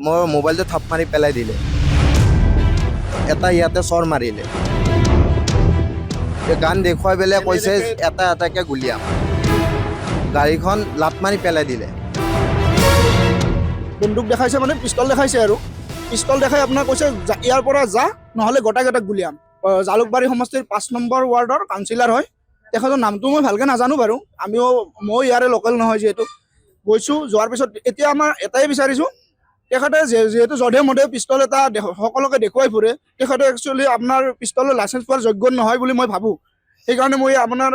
মোৰ মোবাইলটো থাপ মাৰি পেলাই দিলে। এটা ইয়াতে চৰ মাৰিলে। গান দেখুৱাই পেলাই কৈছে এটা এটাকে গুলিয়াম। গাড়ীখন লাট মাৰি পেলাই দিলে। বন্দুক দেখাইছে মানে পিষ্টল দেখাইছে আৰু পিষ্টল দেখাই আপোনাৰ কৈছে ইয়াৰ পৰা যা নহ'লে গোটাই গোটাই গুলিয়াম। জালুকবাৰী সমষ্টিৰ 5 নম্বৰ ৱাৰ্ডৰ কাউন্সিলৰ হয়। তেখেতৰ নামটো মই ভালকৈ নাজানো বাৰু, মই ইয়াৰে লোকেল নহয় যিহেতু। গৈছোঁ, যোৱাৰ পিছত এতিয়া আমাৰ এটাই বিচাৰিছোঁ, তেখেতে যিহেতু জধে মধে পিষ্টল এটা সকলোকে দেখুৱাই ফুৰে, তেখেতে একচুৱেলি আপোনাৰ পিষ্টলৰ লাইচেঞ্চ পোৱাৰ যোগ্য নহয় বুলি মই ভাবোঁ। সেইকাৰণে মই আপোনাৰ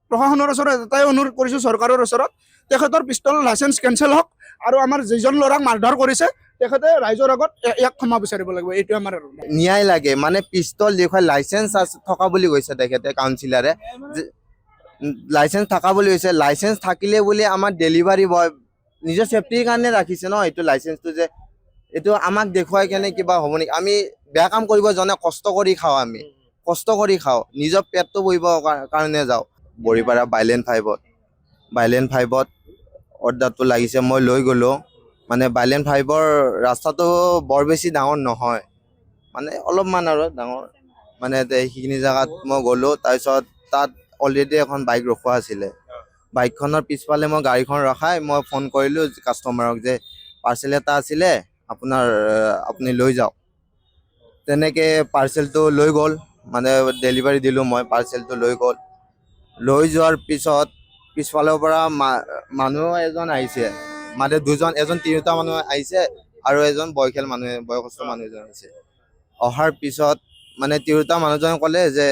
প্ৰশাসনৰ ওচৰত এটাই অনুৰোধ কৰিছোঁ, চৰকাৰৰ ওচৰত, তেখেতৰ পিষ্টল লাইচেঞ্চ কেঞ্চেল হওক আৰু আমাৰ যিজন ল'ৰাক মাৰধৰ কৰিছে তেখেতে ৰাইজৰ আগত ইয়াক ক্ষমা বিচাৰিব লাগিব। এইটোৱে আমাৰ আৰু ন্যায় লাগে। মানে পিষ্টল দেখুৱাই লাইচেঞ্চ থকা বুলি কৈছে তেখেতে, কাউন্সিলাৰে লাইচেঞ্চ থকা বুলি কৈছে। লাইচেঞ্চ থাকিলে বুলি আমাৰ ডেলিভাৰী বয় নিজৰ চেফটিৰ কাৰণে ৰাখিছে ন এইটো লাইচেঞ্চটো, যে এইটো আমাক দেখুৱাই কেনে কিবা হ'ব নেকি? আমি বেয়া কাম কৰিব জনে কষ্ট কৰি খাওঁ, আমি কষ্ট কৰি খাওঁ, নিজৰ পেটটো বহিবৰ কাৰণে যাওঁ। বৰিপাৰা বাইলেন 5ত অৰ্ডাৰটো লাগিছে, মই লৈ গ'লোঁ। মানে বাইলেন 5ৰ ৰাস্তাটো বৰ বেছি ডাঙৰ নহয়, মানে অলপমান আৰু ডাঙৰ। মানে সেইখিনি জেগাত মই গ'লোঁ, তাৰপিছত তাত অলৰেডি এখন বাইক ৰখোৱা আছিলে। বাইকখনৰ পিছফালে মই গাড়ীখন ৰখাই মই ফোন কৰিলোঁ কাষ্টমাৰক যে পাৰ্চেল এটা আছিলে আপুনি লৈ যাওক। তেনেকৈ পাৰ্চেলটো লৈ গ'ল, মানে ডেলিভাৰী দিলোঁ মই, পাৰ্চেলটো লৈ গ'ল। লৈ যোৱাৰ পিছত পিছফালৰ পৰা মানুহ এজন আহিছে, মানে এজন তিৰোতা মানুহ আহিছে আৰু এজন বয়সস্থ মানুহ এজন আহিছে। অহাৰ পিছত মানে তিৰোতা মানুহজনে ক'লে যে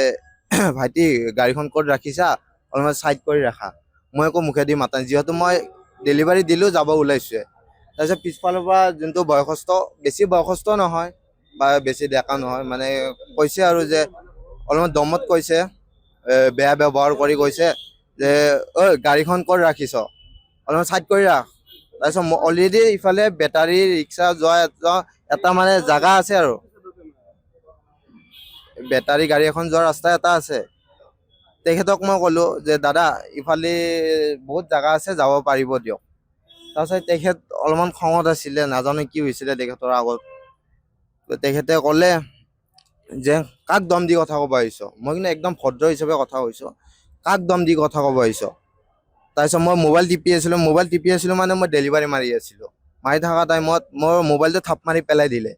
ভাইটি গাড়ীখন ক'ত ৰাখিছা, অলপমান ছাইড কৰি ৰাখা। মই একো মুখেদি মাতা নাই, যিহেতু মই ডেলিভাৰী দিলোঁ, যাব ওলাইছোৱে। তাৰপিছত পিছফালৰ পৰা যোনটো বেছি বয়সস্থ নহয় বা বেছি ডেকা নহয়, মানে কৈছে আৰু যে অলপমান দমত কৈছে, বেয়া ব্যৱহাৰ কৰি কৈছে যে ঐ গাড়ীখন ক'ত ৰাখিছ, অলপমান ছাইড কৰি ৰাখ। তাৰপিছত অলৰেডি ইফালে বেটাৰী ৰিক্সা যোৱা এটা মানে জাগা আছে, আৰু বেটাৰী গাড়ী এখন যোৱা ৰাস্তা এটা আছে। তেখেতক মই ক'লোঁ যে দাদা ইফালে বহুত জাগা আছে, যাব পাৰিব দিয়ক। তাৰপিছত তেখেত অলপমান খঙত আছিলে, নাজানো কি হৈছিলে তেখেতৰ আগত। তেখেতে ক'লে যে কাক দম দি কথা ক'ব আহিছ? মই কিন্তু একদম ভদ্ৰ হিচাপে কথা কৈছোঁ, কাক দম দি কথা ক'ব আহিছ? তাৰপিছত মই মোবাইল টিপি আছিলোঁ মানে মই ডেলিভাৰী মাৰি আছিলোঁ। মাৰি থকা টাইমত মোৰ মোবাইলটো থাপ মাৰি পেলাই দিলে,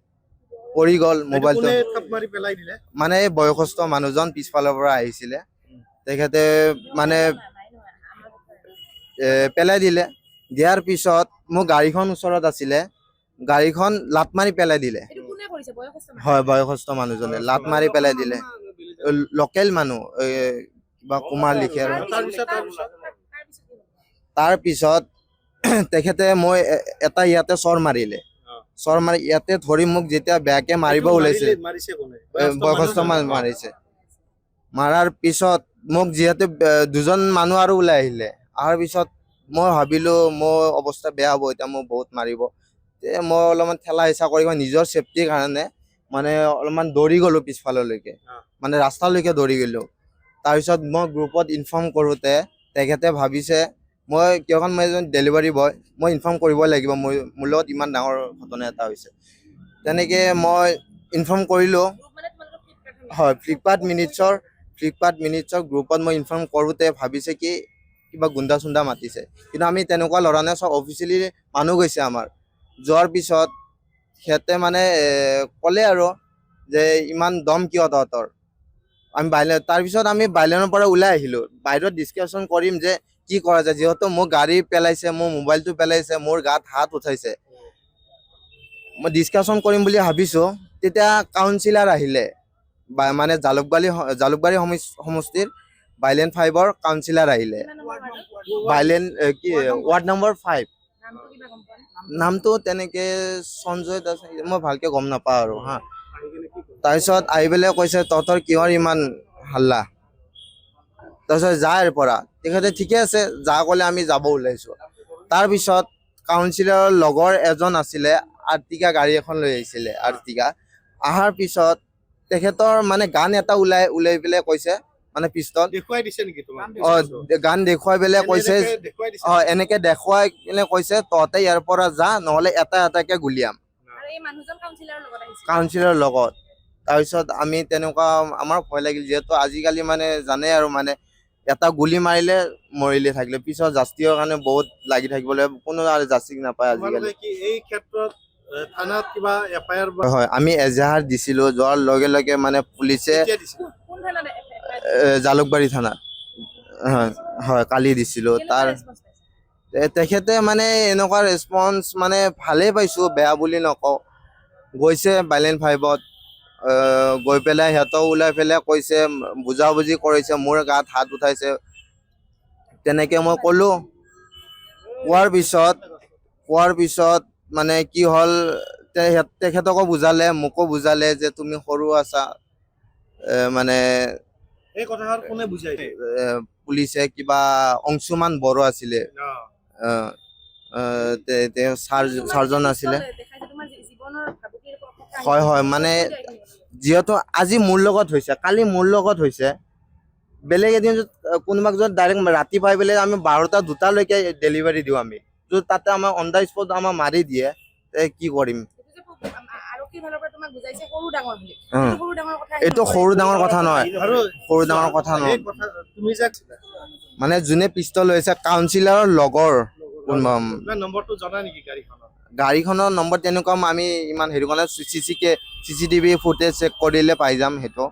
পৰি গ'ল মোবাইলটো। মানে এই বয়সস্থ মানুহজন পিছফালৰ পৰা আহিছিলে, তেখেতে মানে পেলাই দিলে। দিয়াৰ পিছত মোৰ গাড়ীখন ওচৰত আছিলে, গাড়ীখন লাট মাৰি পেলাই দিলে। হয়, বয়সস্থ মানুহজনে লাট মাৰি পেলাই দিলে। লোকেল মানুহ, কিবা কুমাৰ লিখে আৰু। তাৰপিছত তেখেতে মই এটা ইয়াতে চৰ মাৰিলে, চৰ মাৰি ইয়াতে ধৰি মোক যেতিয়া বেয়াকে মাৰিব ওলাইছে, বয়সস্থ মানুহ মাৰিছে। মাৰাৰ পিছত মোক যিহেতু দুজন মানুহ আৰু ওলাই আহিলে, অহাৰ পিছত মই ভাবিলোঁ মোৰ অৱস্থা বেয়া হ'ব, এতিয়া মোক বহুত মাৰিব। মই অলপমান ঠেলা হেঁচা কৰি নিজৰ চেফটিৰ কাৰণে মানে অলপমান দৌৰি গ'লোঁ পিছফাললৈকে, মানে ৰাস্তালৈকে দৌৰি গ'লোঁ। তাৰপিছত মই গ্ৰুপত ইনফৰ্ম কৰোঁতে তেখেতে ভাবিছে কিয়খন মই এজন ডেলিভাৰী বয়, মই ইনফৰ্ম কৰিবই লাগিব, মোৰ লগত ইমান ডাঙৰ ঘটনা এটা হৈছে। তেনেকৈ মই ইনফৰ্ম কৰিলোঁ। হয়, ফ্লিপকাৰ্ট মিনিটছৰ গ্ৰুপত মই ইনফৰ্ম কৰোঁতে ভাবিছে কি কিবা গুণ্ডা চুণ্ডা মাতিছে, কিন্তু আমি তেনেকুৱা ল'ৰা নাই, চব অফিচিয়েলি মানুহ গৈছে আমাৰ। যোৱাৰ পিছত সিহঁতে মানে ক'লে আৰু যে ইমান দম কিয় তহঁতৰ? তাৰপিছত আমি বাইলেনৰ পৰা ওলাই আহিলোঁ, বাহিৰত ডিছকাশ্যন কৰিম যে কি কৰা যায়, যিহেতু মোৰ গাড়ী পেলাইছে, মোৰ মোবাইলটো পেলাইছে, মোৰ গাত হাত উঠাইছে। মই ডিছকাশ্যন কৰিম বুলি ভাবিছোঁ, তেতিয়া কাউন্সিলাৰ আহিলে, মানে জালুকবাৰী সমষ্টিৰ বাইলেন 5ৰ কাউন্সিলাৰ আহিলে। বাইলেন ৱাৰ্ড নম্বৰ 5, নামটো তেনেকে সঞ্জয় দাস, মই ভালকে গম নাপাওঁ আৰু হা। তাৰপিছত আহি পেলাই কৈছে তহঁতৰ কিহৰ ইমান হাল্লা, তাৰপিছত যায় পৰা। তেখেতে ঠিকে আছে, যা ক'লে আমি যাব ওলাইছোঁ। তাৰপিছত কাউন্সিলৰৰ লগৰ এজন আছিলে, আৰ্টিকা গাড়ী এখন লৈ আহিছিলে, আৰ্টিকা। অহাৰ পিছত তেখেতৰ মানে গান এটা ওলাই পেলাই কৈছে, মানে পিষ্টল দেখুৱাই দিছে নেকি তোমাক? গান দেখুৱাই পেলাই কৈছে, এনেকে দেখুৱাই পেলাই কৈছে তহঁতে ইয়াৰ পৰা যা নহ'লে এটা এটাকে গুলিয়াম। এই মানুহজন কাউন্সিলৰৰ লগত আহিছিল কাউন্সিলৰ লগত তাৰপিছত আমি তেনেকুৱা আমাৰ ভয় লাগিল যিহেতু আজিকালি মানে জানে আৰু মানে এটা গুলি মাৰিলে মৰিলে থাকিলে পিছত জাষ্টিৰ কাৰণে বহুত লাগি থাকিব লাগিব কোনো আৰু জাষ্টিক নাপায় আজিকালি তোমালোকে কি এই ক্ষেত্ৰত থানাত কিবা এফআইআৰ হয় আমি এজাহাৰ দিছিলো যোৱাৰ লগে লগে মানে পুলিচে দিছিল কোন থানাত জালুকবাৰী থানাত হয় হয় কালি দিছিলো তাৰ তেখেতে মানে এনেকুৱা ৰেছপন্স মানে ভালেই পাইছোঁ বেয়া বুলি নকওঁ গৈছে বাইলেন 5-ত গৈ পেলাই সিহঁতক ওলাই পেলাই কৈছে বুজাবুজি কৰিছে মোৰ গাত হাত উঠাইছে তেনেকৈ মই ক'লোঁ কোৱাৰ পিছত মানে কি হ'ল তেখেতকো বুজালে মোকো বুজালে যে তুমি সৰু আছা মানে এই কথাষাৰ কোনে বুজাইছে পুলিচে কিবা অংশুমান বড়ো আছিলে তেওঁ চাৰ্জন আছিলে হয় হয় মানে যিহেতু আজি মোৰ লগত হৈছে কালি মোৰ লগত হৈছে বেলেগ এদিন কোনোবাক যদি ডাইৰেক্ট ৰাতি পাই পেলাই আমি 12টা 2টালৈকে ডেলিভাৰী দিওঁ আমি যদি তাতে আমাৰ অন দ্য স্পট আমাৰ মাৰি দিয়ে কি কৰিম এইটো সৰু ডাঙৰ কথা নহয় সৰু ডাঙৰ কথা নহয় তুমি যে মানে যোনে পিষ্টল লৈছে কাউন্সিলৰৰ লগৰ নম্বৰটো জনা নেকি গাড়ীখনৰ নম্বৰ তেনেকুৱা আমি ইমান হেৰি কৰা নাই চিচিটিভি ফুটেজ চেক কৰিলে পাই যাম সেইটো